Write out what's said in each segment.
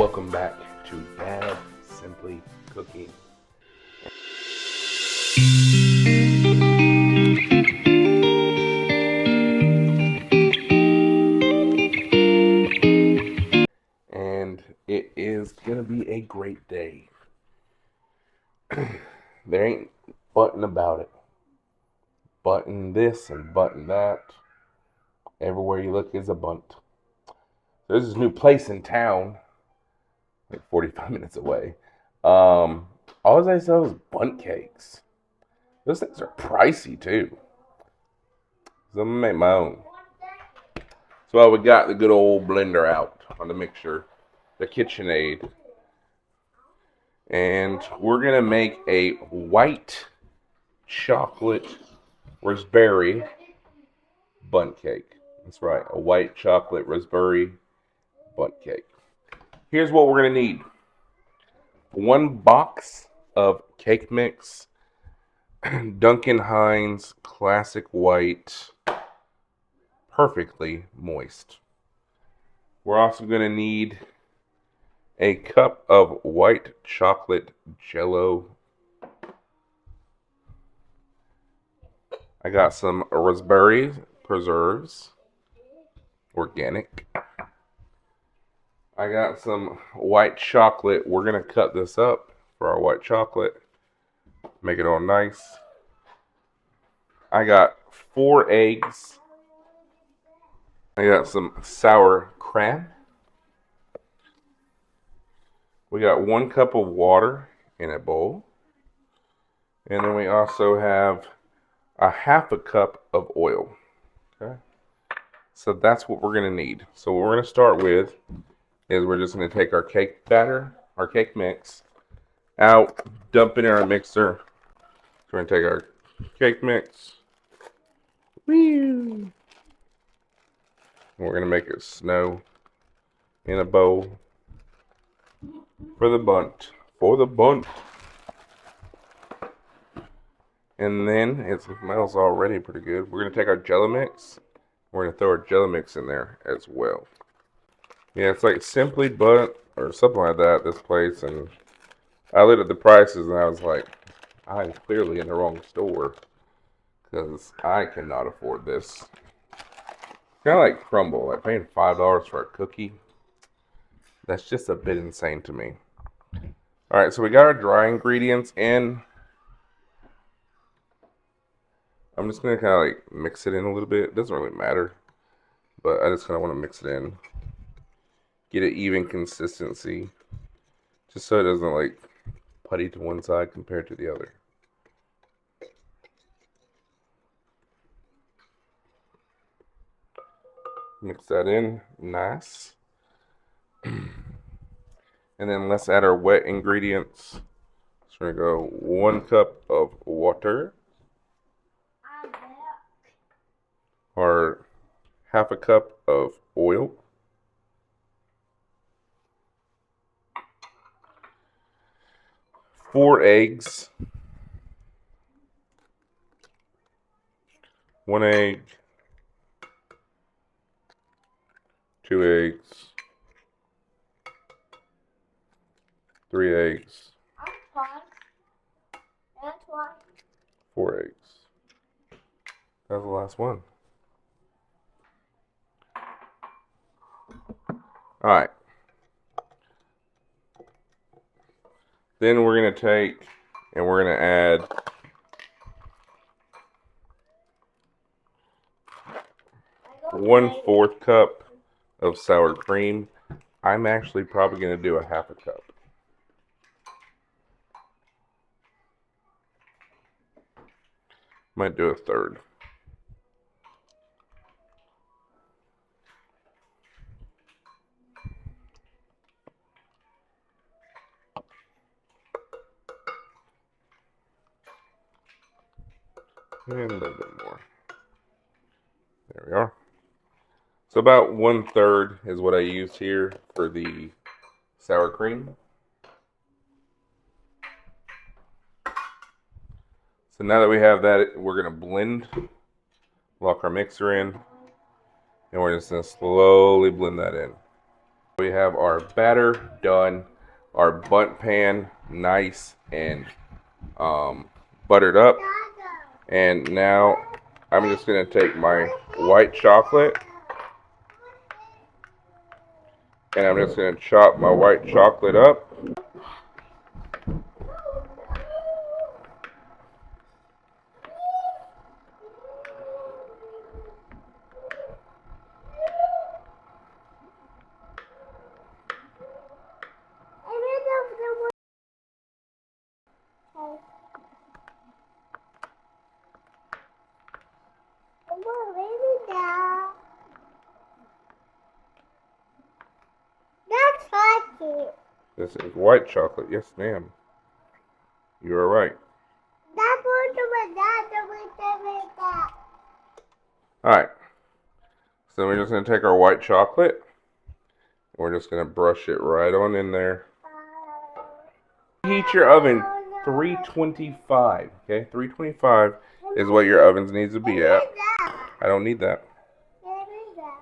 Welcome back to Dad Simply Cooking. And it is gonna be a great day. There ain't button about it. Button this and button that. Everywhere you look is a Bundt. There's this new place in town, like 45 minutes away. All they sell is Bundt cakes. Those things are pricey too. So I'm gonna make my own. So we got the good old blender out on the mixer, the KitchenAid. And we're gonna make a white chocolate raspberry Bundt cake. That's right, a white chocolate raspberry Bundt cake. Here's what we're gonna need. 1 box of cake mix, Duncan Hines Classic White, perfectly moist. We're also gonna need a cup of white chocolate Jello. I got some raspberry preserves, organic. I got some white chocolate. We're going to cut this up for our white chocolate. Make it all nice. I got 4 eggs. I got some sour cream. We got 1 cup of water in a bowl. And then we also have a half a cup of oil. Okay. So that's what we're going to need. So what we're going to start with is we're just going to take our cake batter, our cake mix, out, dump it in our mixer. So we're going to take our cake mix. And we're going to make it snow in a bowl for the Bundt. For the Bundt. And then it smells already pretty good. We're going to take our Jello mix. We're going to throw our Jello mix in there as well. Yeah, it's like Simply Bundt or something like that, this place. And I looked at the prices and I was like, I'm clearly in the wrong store. Because I cannot afford this. Kind of like Crumble, like paying $5 for a cookie. That's just a bit insane to me. Alright, so we got our dry ingredients in. I'm just going to kind of like mix it in a little bit. It doesn't really matter. But I just kind of want to mix it in. Get an even consistency. Just so it doesn't like putty to one side compared to the other. Mix that in. Nice. And then let's add our wet ingredients. So we're going to go 1 cup of water. Or half a cup of oil. 4 eggs. 1 egg. 2 eggs. 3 eggs. 4 eggs. That was the last one. Alright. Then we're going to take and we're going to add one 1/4 cup of sour cream. I'm actually probably going to do a half a cup. Might do a 1/3. And a little bit more. There we are. So about 1/3 is what I used here for the sour cream. So now that we have that, we're going to blend, lock our mixer in, and we're just going to slowly blend that in. We have our batter done, our Bundt pan nice and buttered up. And now I'm just going to take my white chocolate and I'm just going to chop my white chocolate up. This is white chocolate. Yes, ma'am. You are right. Alright. So we're just going to take our white chocolate. We're just going to brush it right on in there. Heat your oven 325. Okay, 325 is what your ovens needs to be at. I don't need that.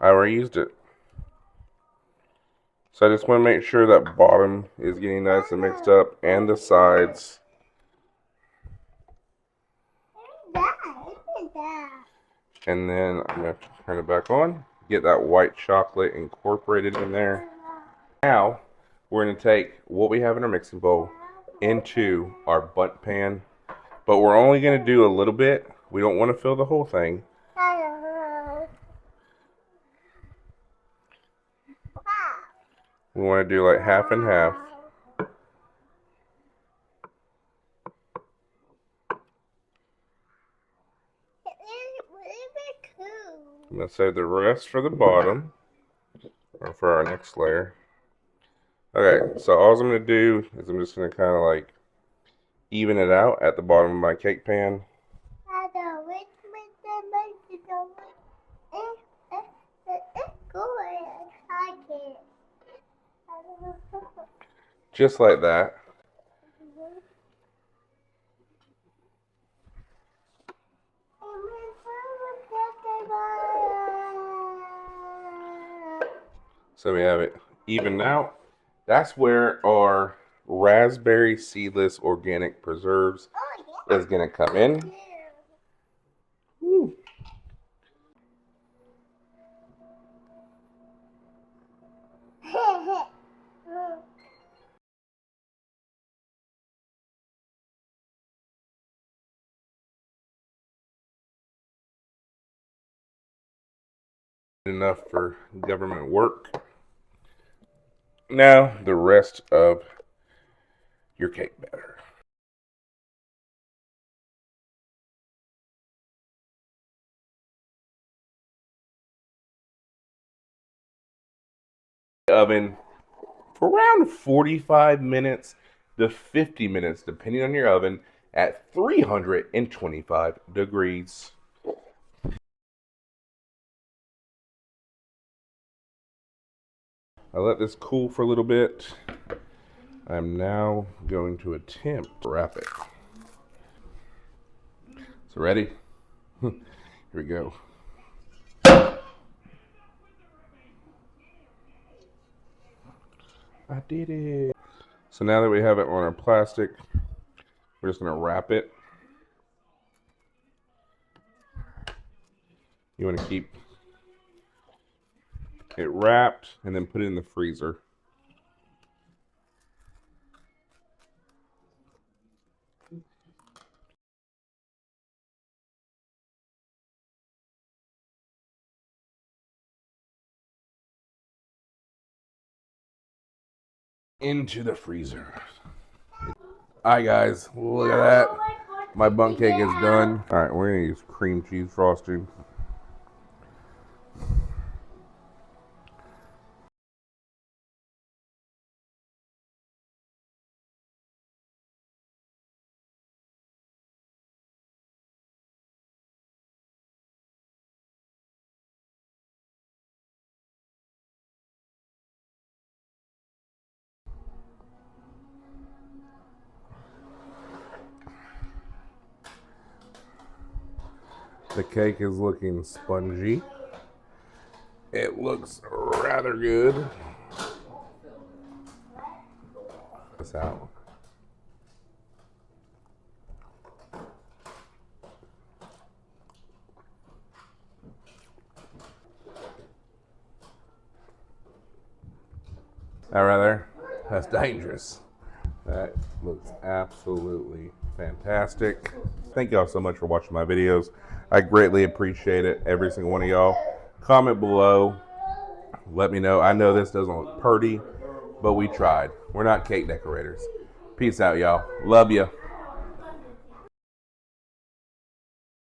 I already used it. So I just want to make sure that bottom is getting nice and mixed up and the sides. And then I'm going to turn it back on. Get that white chocolate incorporated in there. Now we're going to take what we have in our mixing bowl into our Bundt pan. But we're only going to do a little bit. We don't want to fill the whole thing. We want to do like half and half. I'm going to save the rest for the bottom, or for our next layer. Okay, so all I'm going to do is I'm just going to kind of like even it out at the bottom of my cake pan. Just like that. So we have it evened out. That's where our raspberry seedless organic preserves is going to come in. Woo. Enough for government work. Now the rest of your cake batter. Oven for around 45 minutes to 50 minutes, depending on your oven, at 325 degrees. I let this cool for a little bit. I'm now going to attempt to wrap it. So ready? Here we go. I did it. So now that we have it on our plastic, we're just going to wrap it. You want to keep it wrapped and then put it in the freezer. Into the freezer. Alright guys, look at that. My Bundt cake is done. Alright, we're going to use cream cheese frosting. The cake is looking spongy. It looks rather good. This out. That right there, that's dangerous. That looks absolutely fantastic. Thank y'all so much for watching my videos. I greatly appreciate it, every single one of y'all. Comment below. Let me know. I know this doesn't look pretty, but we tried. We're not cake decorators. Peace out, y'all. Love ya.